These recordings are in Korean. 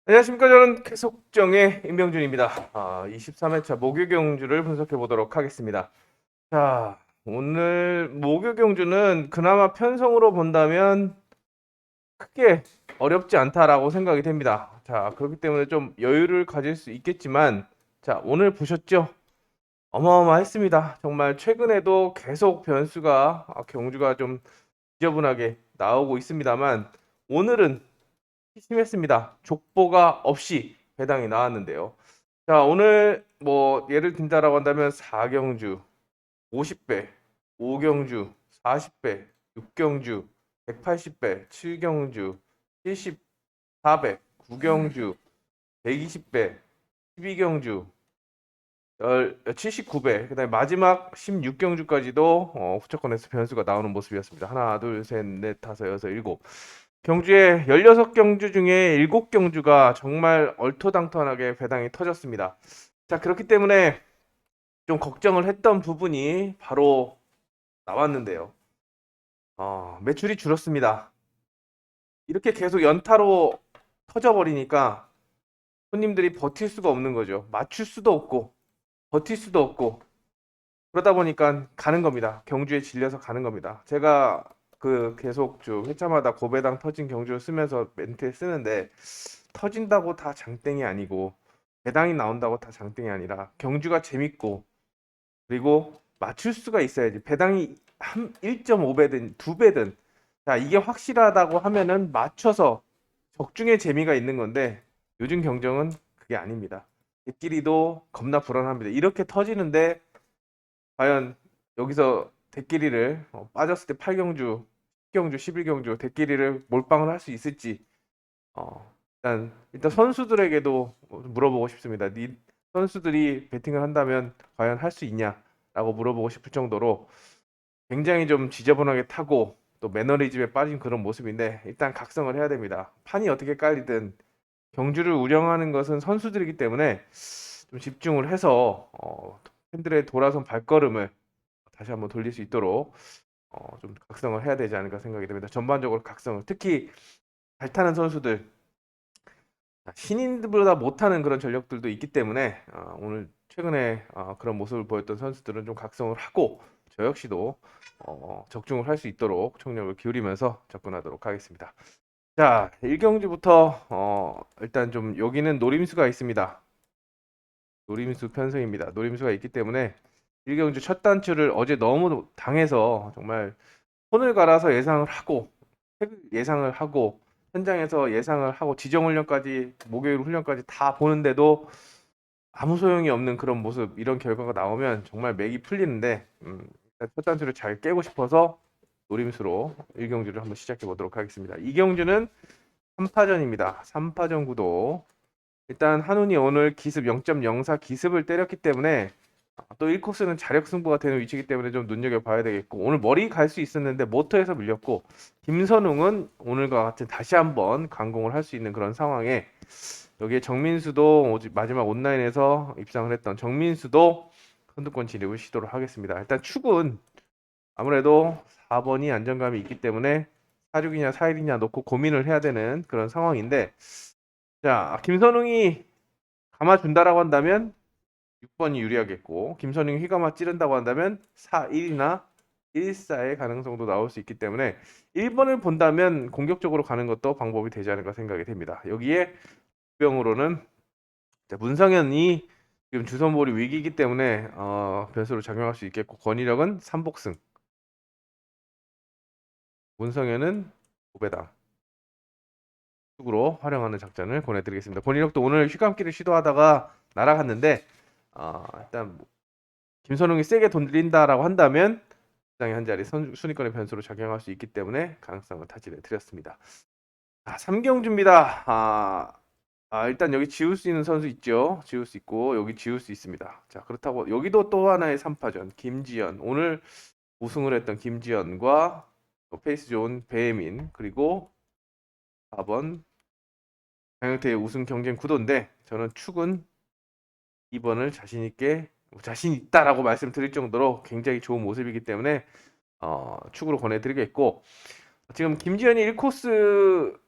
안녕하십니까. 저는 계속정의 임병준입니다. 23회차 목요경주를 분석해 보도록 하겠습니다. 자, 오늘 목요경주는 그나마 편성으로 본다면 크게 어렵지 않다라고 생각이 됩니다. 자, 그렇기 때문에 좀 여유를 가질 수 있겠지만, 자, 오늘 보셨죠? 어마어마했습니다. 정말 최근에도 계속 변수가, 경주가 좀 지저분하게 나오고 있습니다만, 오늘은 심했습니다. 족보가 없이 배당이 나왔는데요. 자, 오늘 뭐 예를 든다라고 한다면 4경주 50배, 5경주 40배, 6경주 180배, 7경주 74배, 9경주 120배, 12경주 79배, 그다음에 마지막 16경주까지도 후천권에서 변수가 나오는 모습이었습니다. 하나, 둘, 셋, 넷, 다섯, 여섯, 일곱. 경주의 16경주 중에 7경주가 정말 얼토당토하게 배당이 터졌습니다. 자, 그렇기 때문에 좀 걱정을 했던 부분이 바로 나왔는데요. 매출이 줄었습니다. 이렇게 계속 연타로 터져버리니까 손님들이 버틸 수가 없는 거죠. 맞출 수도 없고, 버틸 수도 없고, 그러다 보니까 가는 겁니다. 경주에 질려서 가는 겁니다. 제가 그 계속 회차마다 고배당 터진 경주를 쓰면서 멘트에 쓰는데, 터진다고 다 장땡이 아니고 배당이 나온다고 다 장땡이 아니라 경주가 재밌고, 그리고 맞출 수가 있어야지. 배당이 한 1.5배든 2배든, 자, 이게 확실하다고 하면은 맞춰서 적중의 재미가 있는 건데, 요즘 경정은 그게 아닙니다. 대끼리도 겁나 불안합니다. 이렇게 터지는데 과연 여기서 대끼리를 빠졌을 때 8경주, 10경주, 11경주 대끼리를 몰빵을 할 수 있을지, 일단 선수들에게도 물어보고 싶습니다. 선수들이 배팅을 한다면 과연 할 수 있냐라고 물어보고 싶을 정도로 굉장히 좀 지저분하게 타고 또 매너리즘에 빠진 그런 모습인데, 일단 각성을 해야 됩니다. 판이 어떻게 깔리든 경주를 운영하는 것은 선수들이기 때문에 좀 집중을 해서 팬들의 돌아선 발걸음을 다시 한번 돌릴 수 있도록 좀 각성을 해야 되지 않을까 생각이 됩니다. 전반적으로 각성을, 특히 잘 타는 선수들, 신인들보다 못하는 그런 전력들도 있기 때문에 오늘 최근에 그런 모습을 보였던 선수들은 좀 각성을 하고, 저 역시도 적중을 할 수 있도록 총력을 기울이면서 접근하도록 하겠습니다. 자, 1경주부터 일단 좀 여기는 노림수가 있습니다. 노림수 편성입니다. 노림수가 있기 때문에 1경주 첫 단추를 어제 너무 당해서 정말 손을 갈아서 예상을 하고, 예상을 하고, 현장에서 예상을 하고, 지정훈련까지, 목요일 훈련까지 다 보는데도 아무 소용이 없는 그런 모습, 이런 결과가 나오면 정말 맥이 풀리는데, 일단 첫 단추를 잘 깨고 싶어서 노림수로 1경주를 한번 시작해 보도록 하겠습니다. 2경주는 3파전입니다. 3파전 구도. 일단 한운이 오늘 기습 0.04 기습을 때렸기 때문에 또 1코스는 자력 승부가 되는 위치이기 때문에 좀 눈여겨봐야 되겠고, 오늘 머리 갈 수 있었는데 모터에서 밀렸고, 김선웅은 오늘과 같은 다시 한번 강공을 할 수 있는 그런 상황에, 여기에 정민수도 마지막 온라인에서 입상을 했던 정민수도 선두권 진입을 시도를 하겠습니다. 일단 축은 아무래도 4번이 안정감이 있기 때문에 4-6이냐 4-1이냐 놓고 고민을 해야 되는 그런 상황인데, 자, 김선웅이 감아준다라고 한다면 6번이 유리하겠고, 김선웅이 휘감아 찌른다고 한다면 4-1이나 1-4의 가능성도 나올 수 있기 때문에 1번을 본다면 공격적으로 가는 것도 방법이 되지 않을까 생각이 됩니다. 여기에 병으로는 문성현이 지금 주선볼이 위기이기 때문에 변수로 작용할 수 있겠고, 권희력은 3복승, 문성현은 5배당 쪽으로 활용하는 작전을 권해드리겠습니다. 권희력도 오늘 휘감기를 시도하다가 날아갔는데, 일단 김선웅이 세게 돈들인다라고 한다면 시장의 한 자리 순위권의 변수로 작용할 수 있기 때문에 가능성을 타진해 드렸습니다. 3경주입니다. 일단 여기 지울 수 있는 선수 있죠. 지울 수 있고, 여기 지울 수 있습니다. 자, 그렇다고 여기도 또 하나의 3파전. 김지연, 오늘 우승을 했던 김지연과 페이스 좋은 배혜민, 그리고 4번 장영태의 우승 경쟁 구도인데, 저는 축은 2번을 자신 있다라고 말씀드릴 정도로 굉장히 좋은 모습이기 때문에 축으로 권해드리겠고, 지금 김지현이 1코스에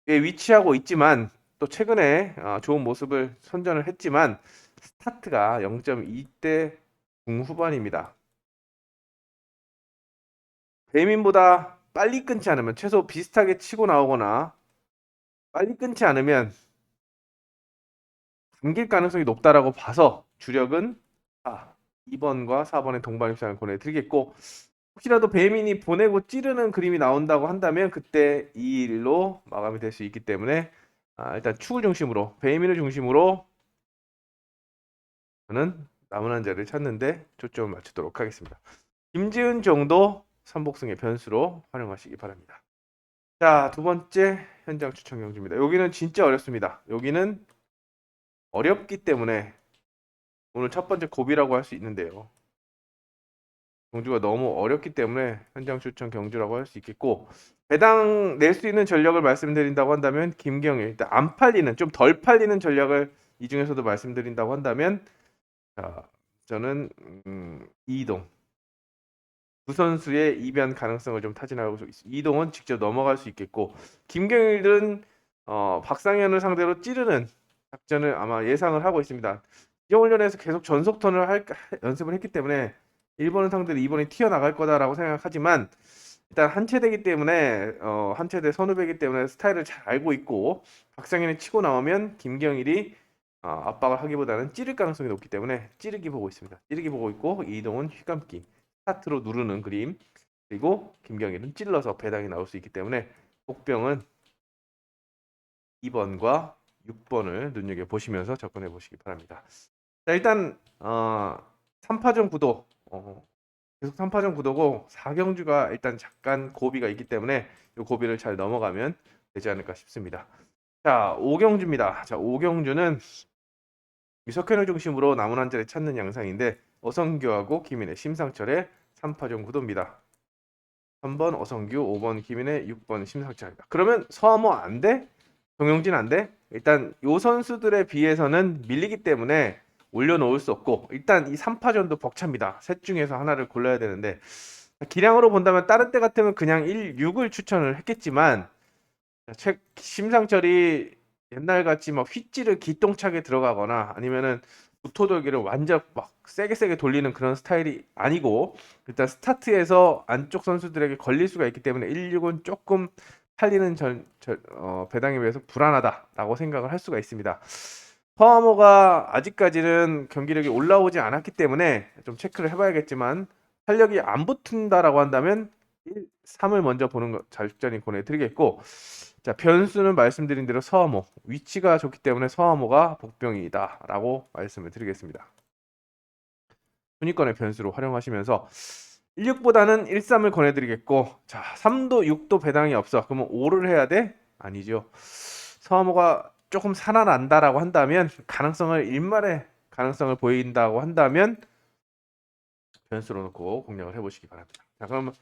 위치하고 있지만 또 최근에 좋은 모습을 선전을 했지만 스타트가 0.2대 중후반입니다. 배민보다 빨리 끊지 않으면 최소 비슷하게 치고 나오거나 빨리 끊지 않으면 감길 가능성이 높다라고 봐서 주력은 2번과 4번의 동반 입장을 보내드리겠고, 혹시라도 배민이 보내고 찌르는 그림이 나온다고 한다면 그때 2-1로 마감이 될 수 있기 때문에 일단 축을 중심으로 배민을 중심으로 저는 남은 한 자를 찾는데 초점을 맞추도록 하겠습니다. 김지은 정도 선복승의 변수로 활용하시기 바랍니다. 자, 두 번째 현장 추천 경주입니다. 여기는 진짜 어렵습니다. 여기는 어렵기 때문에 오늘 첫 번째 고비라고 할 수 있는데요. 경주가 너무 어렵기 때문에 현장 추천 경주라고 할 수 있겠고, 배당 낼 수 있는 전략을 말씀드린다고 한다면 김경일, 일단 안 팔리는 좀 덜 팔리는 전략을 이 중에서도 말씀드린다고 한다면 저는 이동 두 선수의 이변 가능성을 좀 타진하고 있습니다. 이동은 직접 넘어갈 수 있겠고, 김경일은 박상현을 상대로 찌르는 작전을 아마 예상을 하고 있습니다. 이번 훈련에서 계속 전속턴을 연습을 했기 때문에 1번을 상대로 2번이 튀어나갈 거다라고 생각하지만, 일단 한 체대이기 때문에 한 체대 선후배이기 때문에 스타일을 잘 알고 있고, 박상현이 치고 나오면 김경일이 압박을 하기보다는 찌를 가능성이 높기 때문에 찌르기 보고 있습니다. 찌르기 보고 있고, 이동은 휘감기 스타트로 누르는 그림, 그리고 김경일은 찔러서 배당이 나올 수 있기 때문에 복병은 2번과 6번을 눈여겨보시면서 접근해 보시기 바랍니다. 자, 일단 3파전 구도 계속 3파전 구도고 4경주가 일단 잠깐 고비가 있기 때문에 이 고비를 잘 넘어가면 되지 않을까 싶습니다. 자, 5경주입니다. 자, 5경주는 유석현을 중심으로 남은 한 자리 찾는 양상인데 어성규하고 김인혜, 심상철의 3파전 구도입니다. 3번 어성규, 5번 김인혜, 6번 심상철입니다. 그러면 서하모 안 돼? 정영진 안 돼? 일단 요 선수들에 비해서는 밀리기 때문에 올려놓을 수 없고, 일단 이 3파전도 벅찹니다. 셋 중에서 하나를 골라야 되는데 기량으로 본다면 다른 때 같으면 그냥 1, 6을 추천을 했겠지만 심상철이 옛날같이 막 휘찌를 기똥차게 들어가거나 아니면은 무토돌기를 완전 막 세게 돌리는 그런 스타일이 아니고, 일단 스타트에서 안쪽 선수들에게 걸릴 수가 있기 때문에 1-6은 조금 팔리는 배당에 비해서 불안하다라고 생각을 할 수가 있습니다. 퍼아모가 아직까지는 경기력이 올라오지 않았기 때문에 좀 체크를 해봐야겠지만, 탄력이 안 붙는다라고 한다면 1, 3을 먼저 보는 거 잘전이 권해드리겠고, 자, 변수는 말씀드린 대로 서하모, 위치가 좋기 때문에 서하모가 복병이다라고 말씀을 드리겠습니다. 순위권의 변수로 활용하시면서 16보다는 13을 권해드리겠고, 자, 3도 6도 배당이 없어. 그러면 5를 해야 돼? 아니죠. 서하모가 조금 살아난다라고 한다면, 가능성을 일말의 가능성을 보인다고 한다면 변수로 놓고 공략을 해보시기 바랍니다. 자, 그러면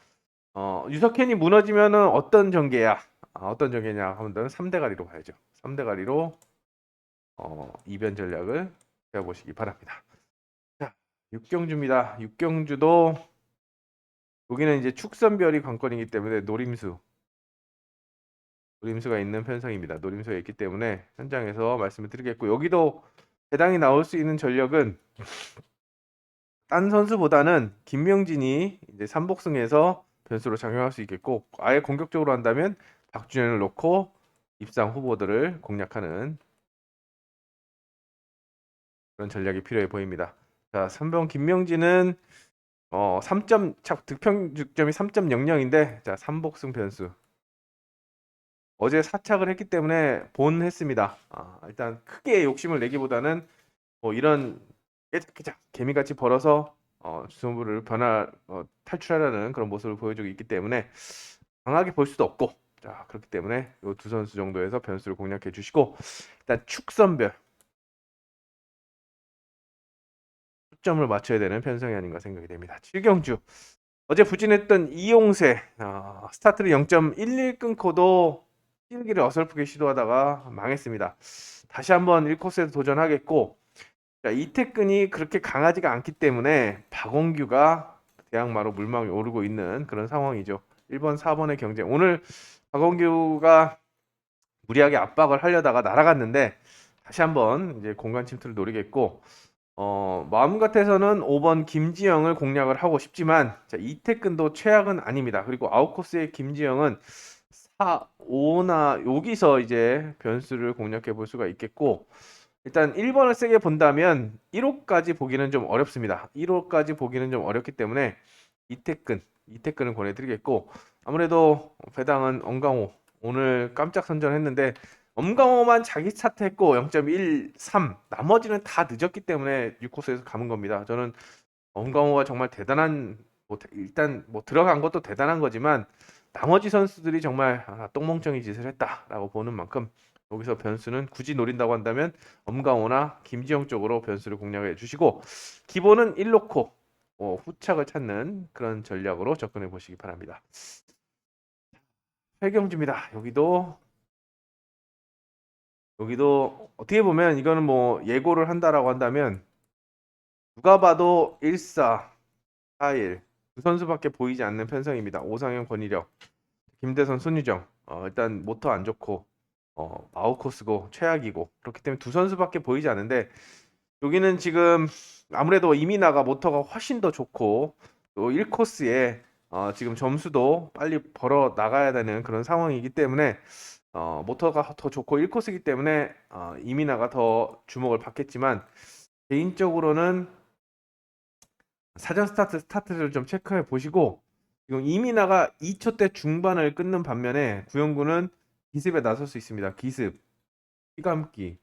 유석현이 무너지면은 어떤 전개야? 어떤 전개냐 하면 3대가리로 가야죠. 3대가리로 이변 전략을 배워보시기 바랍니다. 자, 6경주입니다. 6경주도 여기는 이제 축선별이 관건이기 때문에 노림수가 있는 편성입니다. 노림수가 있기 때문에 현장에서 말씀을 드리겠고, 여기도 배당이 나올 수 있는 전력은 딴 선수보다는 김명진이 이제 3복승에서 변수로 작용할 수 있겠고, 아예 공격적으로 한다면 박준현을 놓고 입상 후보들을 공략하는 그런 전략이 필요해 보입니다. 자, 3번 김명진은 3점 득점 득점이 3.00인데, 자, 3복승 변수. 어제 사착을 했기 때문에 본했습니다. 일단 크게 욕심을 내기보다는 뭐 이런 깨작깨작 개미같이 벌어서 주선부를 탈출하려는 그런 모습을 보여주고 있기 때문에 강하게 볼 수도 없고, 자, 그렇기 때문에 이 두 선수 정도에서 변수를 공략해 주시고, 일단 축선별 초점을 맞춰야 되는 편성이 아닌가 생각이 됩니다. 7경주 어제 부진했던 이용세, 스타트를 0.11 끊고도 뛰기를 어설프게 시도하다가 망했습니다. 다시 한번 1코스에서 도전하겠고, 자, 이태근이 그렇게 강하지가 않기 때문에 박원규가 대항마로 물망이 오르고 있는 그런 상황이죠. 1번, 4번의 경쟁. 오늘 박원규가 무리하게 압박을 하려다가 날아갔는데 다시 한번 이제 공간 침투를 노리겠고 마음 같아서는 5번 김지영을 공략을 하고 싶지만 자, 이태근도 최악은 아닙니다. 그리고 아웃코스의 김지영은 4, 5나 여기서 이제 변수를 공략해 볼 수가 있겠고 일단 1번을 세게 본다면 1호까지 보기는 좀 어렵습니다. 1호까지 보기는 좀 어렵기 때문에 이태근을 권해드리겠고 아무래도 배당은 엄강호 오늘 깜짝 선전했는데 엄강호만 자기 스타트했고 0.13 나머지는 다 늦었기 때문에 6코스에서 감은 겁니다. 저는 엄강호가 정말 대단한 일단 뭐 들어간 것도 대단한 거지만 나머지 선수들이 정말 똥멍청이 짓을 했다라고 보는 만큼 여기서 변수는 굳이 노린다고 한다면 엄강호나 김지영 쪽으로 변수를 공략해 주시고 기본은 1놓고 후착을 찾는 그런 전략으로 접근해 보시기 바랍니다. 회경주입니다. 여기도 어떻게 보면 이거는 뭐 예고를 한다라고 한다면 누가 봐도 1-4, 4-1 두 선수밖에 보이지 않는 편성입니다. 오상현, 권희력, 김대선, 손유정 일단 모터 안 좋고 마우코스고 최악이고 그렇기 때문에 두 선수밖에 보이지 않는데 여기는 지금 아무래도 이민아가 모터가 훨씬 더 좋고 또 1코스에 지금 점수도 빨리 벌어 나가야 되는 그런 상황이기 때문에 모터가 더 좋고 1코스이기 때문에 이민아가 더 주목을 받겠지만 개인적으로는 사전 스타트를 좀 체크해 보시고 지금 이민아가 2초 대 중반을 끊는 반면에 구영구는 기습에 나설 수 있습니다. 기습, 휘감기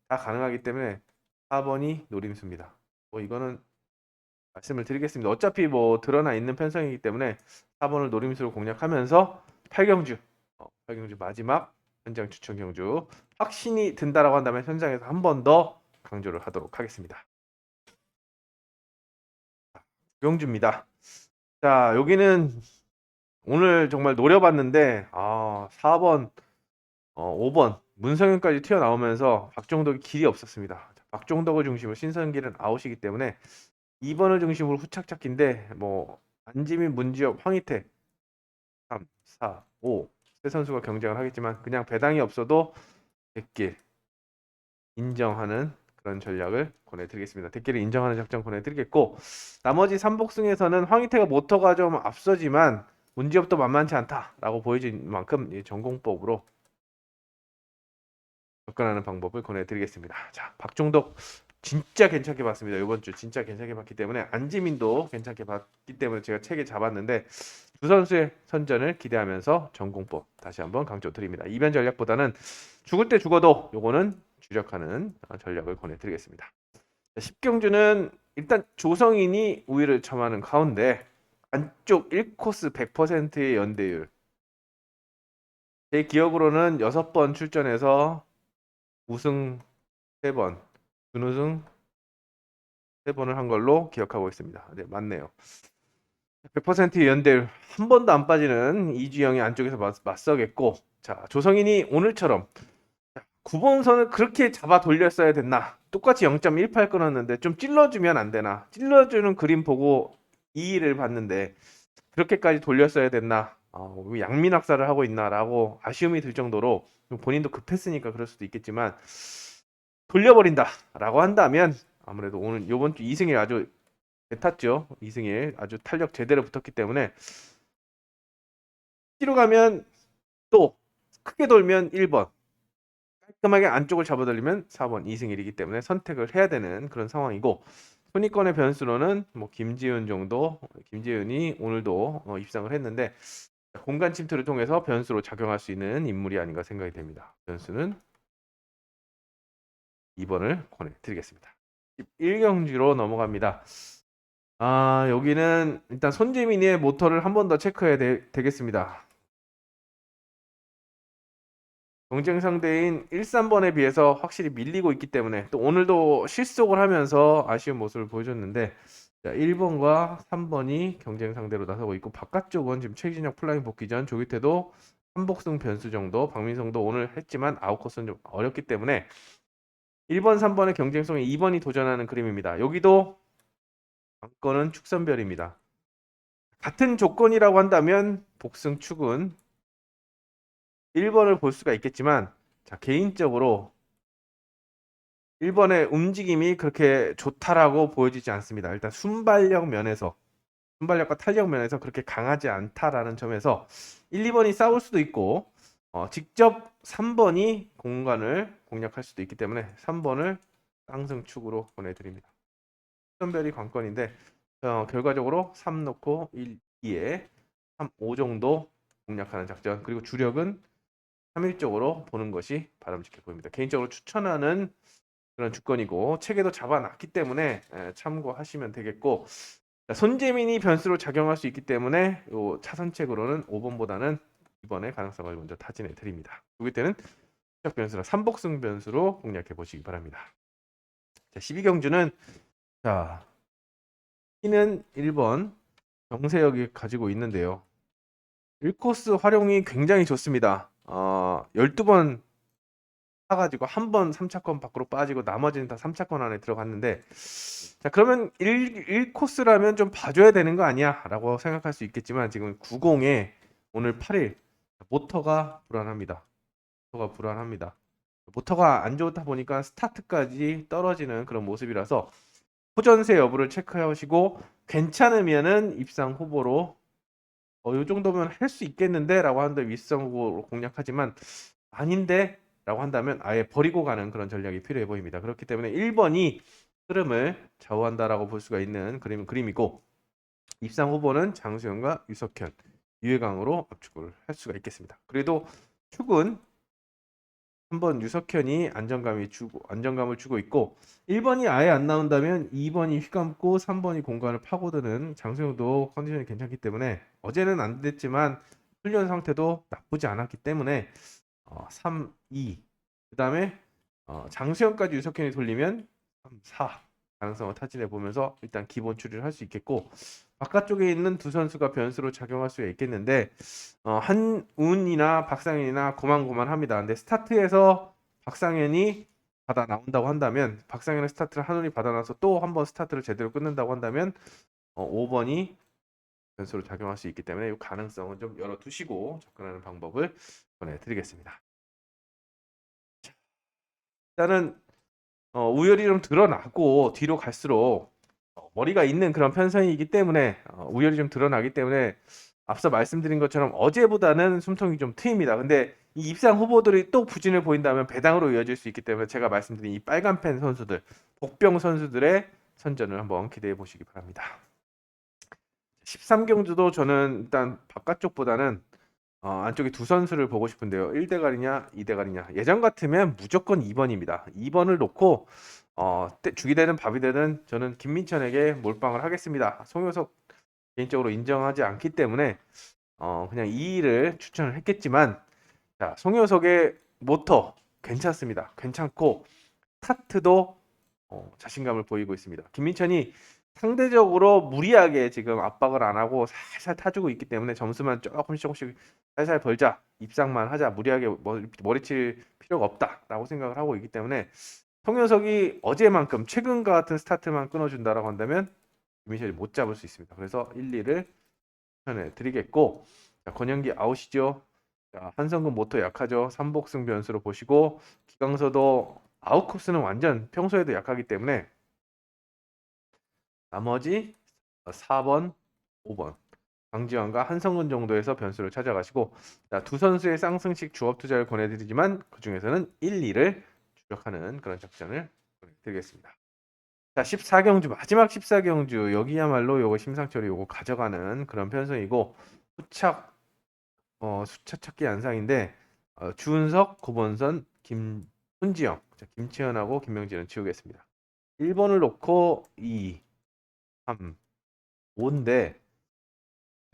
다 가능하기 때문에 4번이 노림수입니다. 뭐 이거는 말씀을 드리겠습니다. 어차피 뭐 드러나 있는 편성이기 때문에 4번을 노림수로 공략하면서 8경주 8경주 마지막 현장 추천 경주 확신이 든다라고 한다면 현장에서 한 번 더 강조를 하도록 하겠습니다. 경주입니다. 자, 여기는 오늘 정말 노려봤는데 4번, 5번 문성현까지 튀어나오면서 박종덕이 길이 없었습니다. 박종덕을 중심으로 신선길은 아웃이기 때문에 2번을 중심으로 후착 찾기인데 뭐 안지민, 문지엽, 황희태 3, 4, 5 세 선수가 경쟁을 하겠지만 그냥 배당이 없어도 대길 인정하는 그런 전략을 권해드리겠습니다. 대길을 인정하는 작전 권해드리겠고 나머지 3복승에서는 황희태가 모터가 좀 앞서지만 문제업도 만만치 않다라고 보여진 만큼 이 전공법으로 접근하는 방법을 권해드리겠습니다. 자, 박종덕 진짜 괜찮게 봤습니다. 이번 주 진짜 괜찮게 봤기 때문에 안지민도 괜찮게 봤기 때문에 제가 책에 잡았는데 두 선수의 선전을 기대하면서 전공법 다시 한번 강조드립니다. 이변 전략보다는 죽을 때 죽어도 요거는 주력하는 전략을 권해드리겠습니다. 10경주는 일단 조성인이 우위를 점하는 가운데 안쪽 1코스 100%의 연대율 제 기억으로는 6번 출전해서 우승 3번 준우승 3번을 한 걸로 기억하고 있습니다. 네, 맞네요. 100%의 연대율 한 번도 안 빠지는 이주영이 안쪽에서 맞서겠고 자 조성인이 오늘처럼 9번선을 그렇게 잡아 돌렸어야 됐나 똑같이 0.18 끊었는데 좀 찔러주면 안 되나 찔러주는 그림 보고 2위를 봤는데 그렇게까지 돌렸어야 됐나 왜 양민학살을 하고 있나라고 아쉬움이 들 정도로 본인도 급했으니까 그럴 수도 있겠지만 돌려버린다라고 한다면 아무래도 오늘 이번 주 2승일 아주 탔죠. 2승일 아주 탄력 제대로 붙었기 때문에 뒤로 가면 또 크게 돌면 1번 깔끔하게 안쪽을 잡아돌리면 4번 2승1이기 때문에 선택을 해야 되는 그런 상황이고 손위권의 변수로는 뭐 김지훈 정도 김지훈이 오늘도 입상을 했는데 공간 침투를 통해서 변수로 작용할 수 있는 인물이 아닌가 생각이 됩니다. 변수는 2번을 권해드리겠습니다. 1경주로 넘어갑니다. 여기는 일단 손재민의 모터를 한 번 더 체크해야 되겠습니다. 경쟁 상대인 1, 3번에 비해서 확실히 밀리고 있기 때문에 또 오늘도 실속을 하면서 아쉬운 모습을 보여줬는데 자, 1번과 3번이 경쟁 상대로 나서고 있고 바깥쪽은 지금 최진혁 플라잉 복귀 전 조기태도 한복승 변수 정도 박민성도 오늘 했지만 아웃코스는 좀 어렵기 때문에 1번, 3번의 경쟁성에 2번이 도전하는 그림입니다. 여기도 관건은 축선별입니다. 같은 조건이라고 한다면 복승 축은 1번을 볼 수가 있겠지만 자, 개인적으로 1번의 움직임이 그렇게 좋다라고 보여지지 않습니다. 일단 순발력과 탄력 면에서 그렇게 강하지 않다라는 점에서 1, 2번이 싸울 수도 있고 직접 3번이 공간을 공략할 수도 있기 때문에 3번을 쌍승축으로 보내드립니다. 선별이 관건인데 결과적으로 3 넣고 1, 2에 3, 5 정도 공략하는 작전, 그리고 주력은 3일적으로 보는 것이 바람직해 보입니다. 개인적으로 추천하는 그런 주권이고 책에도 잡아놨기 때문에 참고하시면 되겠고, 손재민이 변수로 작용할 수 있기 때문에 요 차선책으로는 5번보다는 2번의 가능성을 먼저 타진해 드립니다. 그렇기 때는 추적 변수나 삼복승 변수로 공략해 보시기 바랍니다. 자, 12경주는 자, T는 1번 정세혁이 가지고 있는데요. 1코스 활용이 굉장히 좋습니다. 12번 사가지고 한 번 3차권 밖으로 빠지고 나머지는 다 3차권 안에 들어갔는데, 자 그러면 1코스라면 좀 봐줘야 되는 거 아니야 라고 생각할 수 있겠지만, 지금 90에 오늘 8일 모터가 불안합니다. 모터가 안 좋다 보니까 스타트까지 떨어지는 그런 모습이라서 호전세 여부를 체크하시고 괜찮으면은 입상 후보로 요 정도면 할 수 있겠는데 라고 하는데 입상 후보로 공략하지만, 아닌데 라고 한다면 아예 버리고 가는 그런 전략이 필요해 보입니다. 그렇기 때문에 1번이 흐름을 좌우한다라고 볼 수가 있는 그림이고, 입상 후보는 장수현과 유석현, 유해강으로 압축을 할 수가 있겠습니다. 그래도 축은 한번 유석현이 안정감을 주고 있고, 1번이 아예 안 나온다면 2번이 휘감고 3번이 공간을 파고드는 장수영도 컨디션이 괜찮기 때문에, 어제는 안 됐지만 훈련 상태도 나쁘지 않았기 때문에 3, 2, 그 다음에 장수영까지 유석현이 돌리면 3, 4 가능성을 타진해 보면서 일단 기본 추리를 할 수 있겠고, 바깥쪽에 있는 두 선수가 변수로 작용할 수 있겠는데 한운이나 박상현이나 고만고만합니다. 근데 스타트에서 박상현이 받아 나온다고 한다면, 박상현의 스타트를 한운이 받아 나서 또 한 번 스타트를 제대로 끊는다고 한다면 5번이 변수로 작용할 수 있기 때문에 이 가능성은 좀 열어두시고 접근하는 방법을 보내드리겠습니다. 일단은 우열이 좀 드러나고 뒤로 갈수록 머리가 있는 그런 편성이기 때문에 우열이 좀 드러나기 때문에 앞서 말씀드린 것처럼 어제보다는 숨통이 좀 트입니다. 근데 이 입상 후보들이 또 부진을 보인다면 배당으로 이어질 수 있기 때문에 제가 말씀드린 이 빨간펜 선수들, 복병 선수들의 선전을 한번 기대해 보시기 바랍니다. 13경주도 저는 일단 바깥쪽보다는 안쪽에 두 선수를 보고 싶은데요. 1대가리냐 2대가리냐. 예전 같으면 무조건 2번입니다. 2번을 놓고 죽이 되든 밥이 되든 저는 김민천에게 몰빵을 하겠습니다. 송효석 개인적으로 인정하지 않기 때문에 그냥 2위를 추천을 했겠지만, 자, 송효석의 모터 괜찮습니다. 괜찮고 스타트도 자신감을 보이고 있습니다. 김민천이 상대적으로 무리하게 지금 압박을 안 하고 살살 타주고 있기 때문에 점수만 조금씩 살살 벌자, 입상만 하자, 무리하게 머리칠 필요가 없다라고 생각을 하고 있기 때문에, 송효석이 어제만큼 최근과 같은 스타트만 끊어준다라고 한다면 김민철이 못 잡을 수 있습니다. 그래서 1, 2를 추천해 드리겠고, 자, 권영기 아웃이죠. 자, 한성근 모터 약하죠. 삼복승 변수로 보시고, 기강서도 아웃 코스는 완전 평소에도 약하기 때문에 나머지 4번, 5번 강지원과 한성근 정도에서 변수를 찾아가시고, 자, 두 선수의 쌍승식 주업 투자를 권해드리지만 그 중에서는 1, 2를 추적하는 그런 작전을 드리겠습니다. 자, 14경주 마지막 14경주 여기야말로 요거 심상철이 요거 가져가는 그런 편성이고, 숫자 찾기 양상인데 주은석, 고본선, 손지영, 김치현하고 김명진은 지우겠습니다. 1번을 놓고 2, 3, 5인데,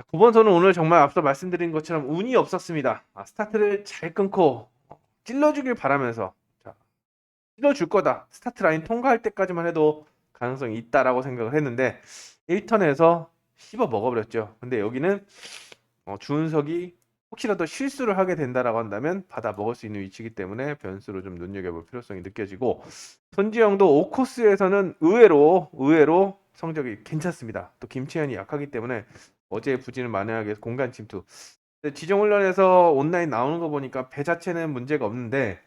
고본선은 오늘 정말 앞서 말씀드린 것처럼 운이 없었습니다. 스타트를 잘 끊고 찔러주길 바라면서, 자, 찔러줄 거다, 스타트 라인 통과할 때까지만 해도 가능성이 있다라고 생각을 했는데 1턴에서 씹어 먹어버렸죠. 근데 여기는 주은석이 혹시라도 실수를 하게 된다라고 한다면 받아 먹을 수 있는 위치이기 때문에 변수로 좀 눈여겨볼 필요성이 느껴지고, 손지영도 5코스에서는 의외로 성적이 괜찮습니다. 또 김채연이 약하기 때문에 어제 부진을 만회하기 위해서 공간 침투 근데 지정훈련에서 온라인 나오는 거 보니까 배 자체는 문제가 없는데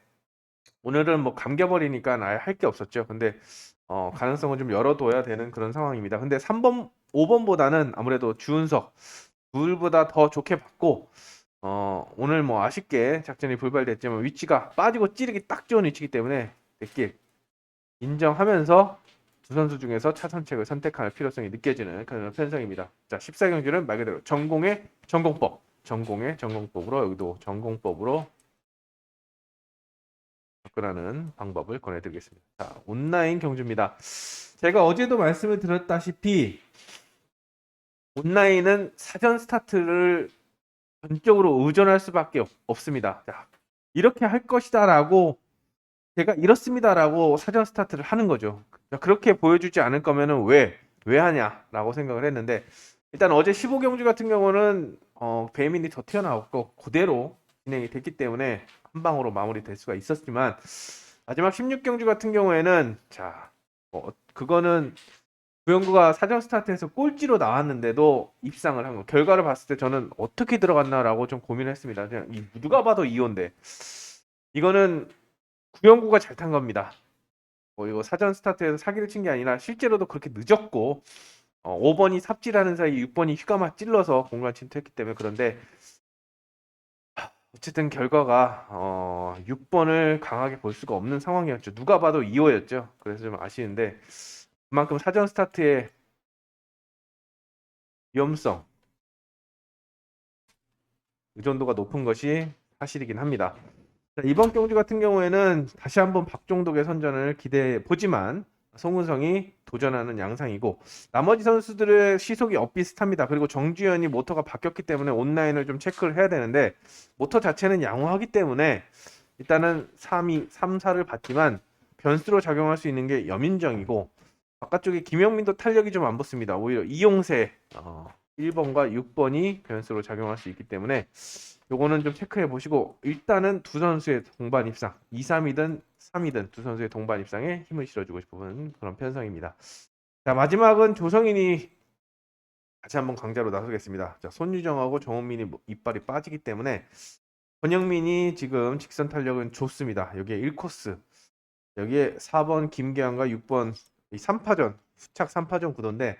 오늘은 뭐 감겨버리니까 아예 할 게 없었죠. 근데 가능성은 좀 열어둬야 되는 그런 상황입니다. 근데 3번, 5번보다는 아무래도 주은석 둘보다 더 좋게 봤고 오늘 뭐 아쉽게 작전이 불발됐지만 위치가 빠지고 찌르기 딱 좋은 위치이기 때문에 내길 인정하면서 두 선수 중에서 차선책을 선택할 필요성이 느껴지는 그런 편성입니다. 자, 14경기는 말 그대로 전공의 전공법, 전공의 전공법으로 여기도 전공법으로 접근하는 방법을 권해드리겠습니다. 자, 온라인 경주입니다. 제가 어제도 말씀을 드렸다시피 온라인은 사전 스타트를 전적으로 의존할 수밖에 없습니다. 자, 이렇게 할 것이다라고 제가 이렇습니다라고 사전 스타트를 하는 거죠. 그렇게 보여주지 않을 거면은 왜 하냐라고 생각을 했는데 일단 어제 15경주 같은 경우는 배민이 더 튀어나왔고 그대로 진행이 됐기 때문에 한 방으로 마무리될 수가 있었지만 마지막 16경주 같은 경우에는 자 그거는 구영구가 사전 스타트에서 꼴찌로 나왔는데도 입상을 한 거. 결과를 봤을 때 저는 어떻게 들어갔나라고 좀 고민을 했습니다. 그냥 누가 봐도 2호인데 이거는 구영구가 잘 탄 겁니다. 이거 사전 스타트에서 사기를 친 게 아니라 실제로도 그렇게 늦었고 5번이 삽질하는 사이 6번이 휘가마 찔러서 공간 침투했기 때문에 그런데 어쨌든 결과가 6번을 강하게 볼 수가 없는 상황이었죠. 누가 봐도 2호였죠. 그래서 좀 아쉬운데 그만큼 사전 스타트의 위험성, 의존도가 높은 것이 사실이긴 합니다. 자, 이번 경주 같은 경우에는 다시 한번 박종덕의 선전을 기대해 보지만 송은성이 도전하는 양상이고 나머지 선수들의 시속이 엇비슷합니다. 그리고 정주현이 모터가 바뀌었기 때문에 온라인을 좀 체크를 해야 되는데 모터 자체는 양호하기 때문에 일단은 3위, 3, 4를 받지만 변수로 작용할 수 있는 게 염인정이고 바깥쪽에 김영민도 탄력이 좀 안 붙습니다. 오히려 이용세 1번과 6번이 변수로 작용할 수 있기 때문에 요거는 좀 체크해 보시고 일단은 두 선수의 동반 입상 2, 3이든 3이든 두 선수의 동반 입상에 힘을 실어주고 싶은 그런 편성입니다. 자, 마지막은 조성인이 다시 한번 강자로 나서겠습니다. 자, 손유정하고 정은민이 이빨이 빠지기 때문에 권영민이 지금 직선 탄력은 좋습니다. 여기에 1코스 여기에 4번 김계환과 6번 이 3파전 후착 3파전 구도인데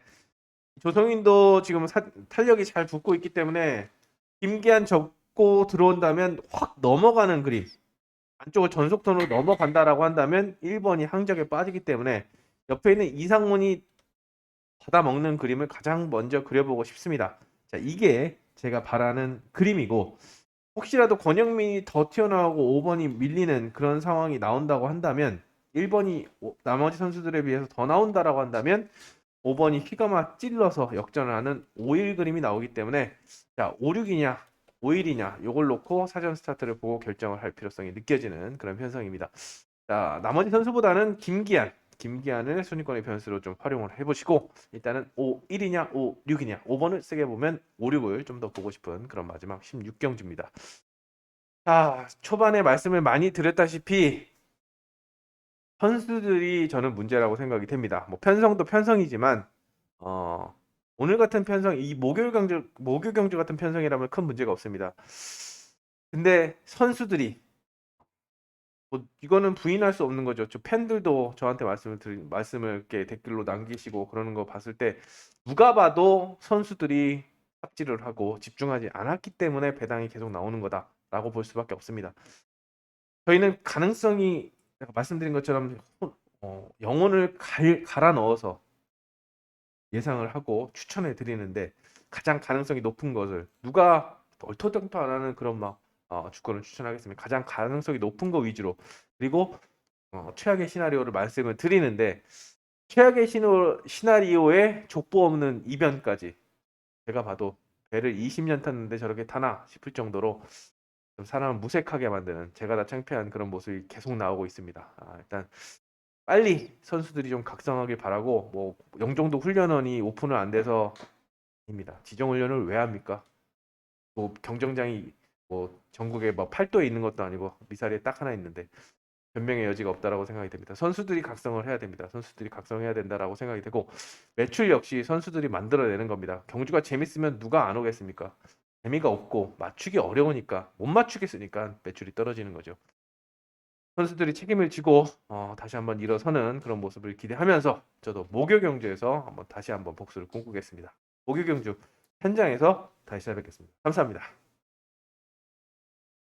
조성인도 지금 탄력이 잘 붙고 있기 때문에 김기한 접고 들어온다면 확 넘어가는 그림 안쪽을 전속선으로 넘어간다라고 한다면 1번이 항적에 빠지기 때문에 옆에 있는 이상문이 받아먹는 그림을 가장 먼저 그려보고 싶습니다. 자, 이게 제가 바라는 그림이고 혹시라도 권영민이 더 튀어나오고 5번이 밀리는 그런 상황이 나온다고 한다면 1번이 나머지 선수들에 비해서 더 나온다라고 한다면 5번이 휘가마 찔러서 역전을 하는 5일 그림이 나오기 때문에 자 5-6이냐 5일이냐 요걸 놓고 사전 스타트를 보고 결정을 할 필요성이 느껴지는 그런 편성입니다. 자 나머지 선수보다는 김기한을 순위권의 변수로 좀 활용을 해보시고 일단은 5-1이냐 5-6이냐 5번을 세게 보면 5-6을 좀 더 보고 싶은 그런 마지막 16경주입니다. 자 초반에 말씀을 많이 드렸다시피 선수들이 저는 문제라고 생각이 됩니다. 뭐 편성도 편성이지만 오늘 같은 편성, 이 목요일 경주 같은 편성이라면 큰 문제가 없습니다. 근데 선수들이 뭐 이거는 부인할 수 없는 거죠. 저 팬들도 저한테 말씀을 이렇게 댓글로 남기시고 그러는 거 봤을 때 누가 봐도 선수들이 삽질을 하고 집중하지 않았기 때문에 배당이 계속 나오는 거다라고 볼 수밖에 없습니다. 저희는 가능성이 제가 말씀드린 것처럼 영혼을 갈아 넣어서 예상을 하고 추천해 드리는데 가장 가능성이 높은 것을 누가 얼토당토 안 하는 그런 막 주권을 추천하겠습니다. 가장 가능성이 높은 거 위주로 그리고 최악의 시나리오를 말씀을 드리는데 최악의 시나리오에 족보 없는 이변까지 제가 봐도 배를 20년 탔는데 저렇게 타나 싶을 정도로 좀 사람을 무색하게 만드는 제가 다 창피한 그런 모습이 계속 나오고 있습니다. 일단 빨리 선수들이 좀 각성하길 바라고 뭐 영종도 훈련원이 오픈을 안 돼서 입니다. 지정 훈련을 왜 합니까? 뭐 경정장이 뭐 전국에 뭐 8도에 있는 것도 아니고 미사리에 딱 하나 있는데 변명의 여지가 없다라고 생각이 됩니다. 선수들이 각성을 해야 됩니다. 선수들이 각성해야 된다라고 생각이 되고 매출 역시 선수들이 만들어내는 겁니다. 경주가 재밌으면 누가 안 오겠습니까? 재미가 없고 맞추기 어려우니까 못 맞추겠으니까 매출이 떨어지는 거죠. 선수들이 책임을 지고 다시 한번 일어서는 그런 모습을 기대하면서 저도 목요 경주에서 다시 한번 복수를 꿈꾸겠습니다. 목요 경주 현장에서 다시 찾아뵙겠습니다. 감사합니다.